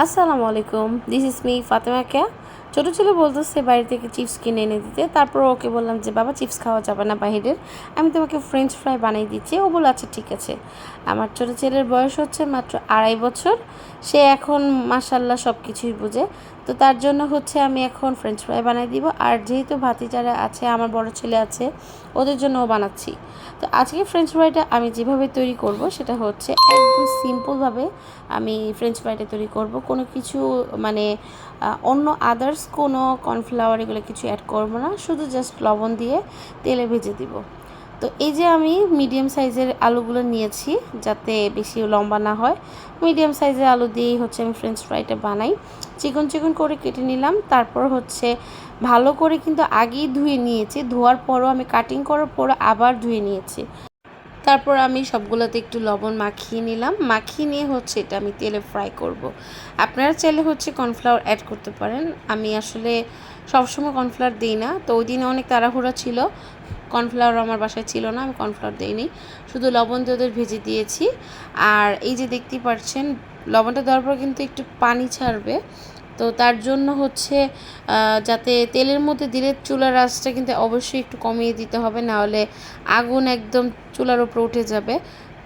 আসসালামু আলাইকুম, this is me Fatema কেয়া। ছোটো ছেলে বলতেছে বাড়ি থেকে চিপস কিনে এনে দিতে। তারপর ওকে বললাম যে বাবা চিপস খাওয়া যাবে না বাহিরের, আমি তোমাকে ফ্রেঞ্চ ফ্রাই বানিয়ে দিচ্ছি। ও বলল আচ্ছা ঠিক আছে। আমার ছোটো ছেলের বয়স হচ্ছে মাত্র 2.5 বছর। সে এখন মাশাল্লাহ সব কিছুই বুঝে। তো তার জন্য হচ্ছে আমি এখন ফ্রেঞ্চ ফ্রাই বানিয়ে দিব। আর যেহেতু ভাতিজারা আছে, আমার বড় ছেলে আছে, ওদের জন্যও বানাচ্ছি। তো আজকে ফ্রেঞ্চ ফ্রাইটা আমি যেভাবে তৈরি করব সেটা হচ্ছে একদম সিম্পলভাবে আমি ফ্রেঞ্চ ফ্রাইটা তৈরি করব। কোনো কিছু মানে অন্য আদার্স কোনো কর্নফ্লাওয়ার এগুলো কিছু অ্যাড করব না, শুধু জাস্ট লবণ দিয়ে তেলে ভেজে দিব। তো এই যে আমি মিডিয়াম সাইজের আলুগুলো নিয়েছি, যাতে বেশি লম্বা না হয়। মিডিয়াম সাইজের আলু দিয়েই হচ্ছে আমি ফ্রেঞ্চ ফ্রাইটা বানাই। চিকন চিকন করে কেটে নিলাম। তারপর হচ্ছে ভালো করে কিন্তু আগেই ধুয়ে নিয়েছি, ধোয়ার পরও আমি কাটিং করার পরও আবার ধুয়ে নিয়েছি। তারপর আমি সবগুলোতে একটু লবণ মাখিয়ে নিলাম। মাখিয়ে নিয়ে হচ্ছে এটা আমি তেলে ফ্রাই করব। আপনারা চাইলে হচ্ছে কর্নফ্লাওয়ার অ্যাড করতে পারেন। আমি আসলে সবসময় কর্নফ্লাওয়ার দিই না, তো ওই দিনে অনেক তাড়াহুড়া ছিল, কর্নফ্লাওয়ার আমার বাসায় ছিল না, আমি কর্নফ্লাওয়ার দিইনি, শুধু লবণ দিয়ে ওদের ভেজে দিয়েছি। আর এই যে দেখতেই পাচ্ছেন লবণটা দেওয়ার পর কিন্তু একটু পানি ছাড়বে। তো তার জন্য হচ্ছে যাতে তেলের মধ্যে দিলে চুলার আঁচটা কিন্তু অবশ্যই একটু কমিয়ে দিতে হবে, নাহলে আগুন একদম চুলার উপরে উঠে যাবে।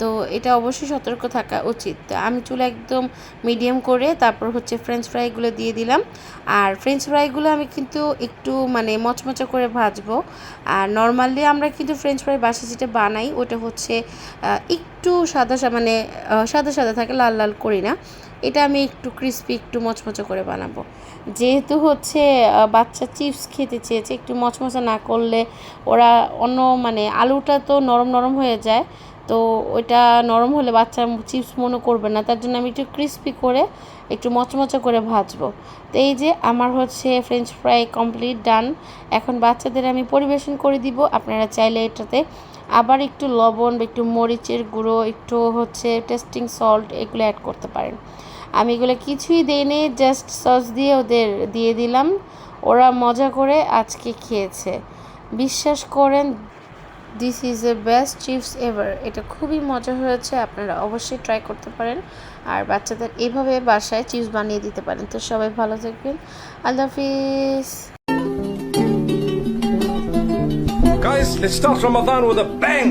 তো এটা অবশ্যই সতর্ক থাকা উচিত। আমি চুলা একদম মিডিয়াম করে তারপর হচ্ছে ফ্রেঞ্চ ফ্রাইগুলো দিয়ে দিলাম। আর ফ্রেঞ্চ ফ্রাইগুলো আমি কিন্তু একটু মানে মচমচে করে ভাজবো। আর নর্মালি আমরা কিন্তু ফ্রেঞ্চ ফ্রাই বাসা যেটা বানাই ওটা হচ্ছে একটু সাদা মানে সাদা সাদা থাকে, লাল লাল করি না। এটা আমি একটু ক্রিস্পি একটু মচমচে করে বানাবো। যেহেতু হচ্ছে বাচ্চা চিপস খেতে চেয়েছে, একটু মচমচে না করলে ওরা অন্য মানে আলুটা তো নরম নরম হয়ে যায়, তো ওইটা নরম হলে বাচ্চা চিপস মনে করবে না। তার জন্য আমি একটু ক্রিস্পি করে একটু মচমচে করে ভাজবো। তো এই যে আমার হচ্ছে ফ্রেঞ্চ ফ্রাই কমপ্লিট ডান। এখন বাচ্চাদের আমি পরিবেশন করে দিব। আপনারা চাইলে এটাতে আবার একটু লবণ বা একটু মরিচের গুঁড়ো, একটু হচ্ছে টেস্টিং সল্ট এগুলো অ্যাড করতে পারেন। আমি এগুলো কিছুই দিইনি, জাস্ট সস দিয়ে ওদের দিয়ে দিলাম। ওরা মজা করে আজকে খেয়েছে। বিশ্বাস করেন, this is the best chips ever. এটা খুবই মজা হয়েছে, আপনারা অবশ্যই ট্রাই করতে পারেন। আর বাচ্চাদের এভাবে বাসায় চিপস বানিয়ে দিতে পারেন। তো সবাই ভালো থাকবেন, আল্লাহ হাফিজ। Guys, let's start Ramadan with a bang!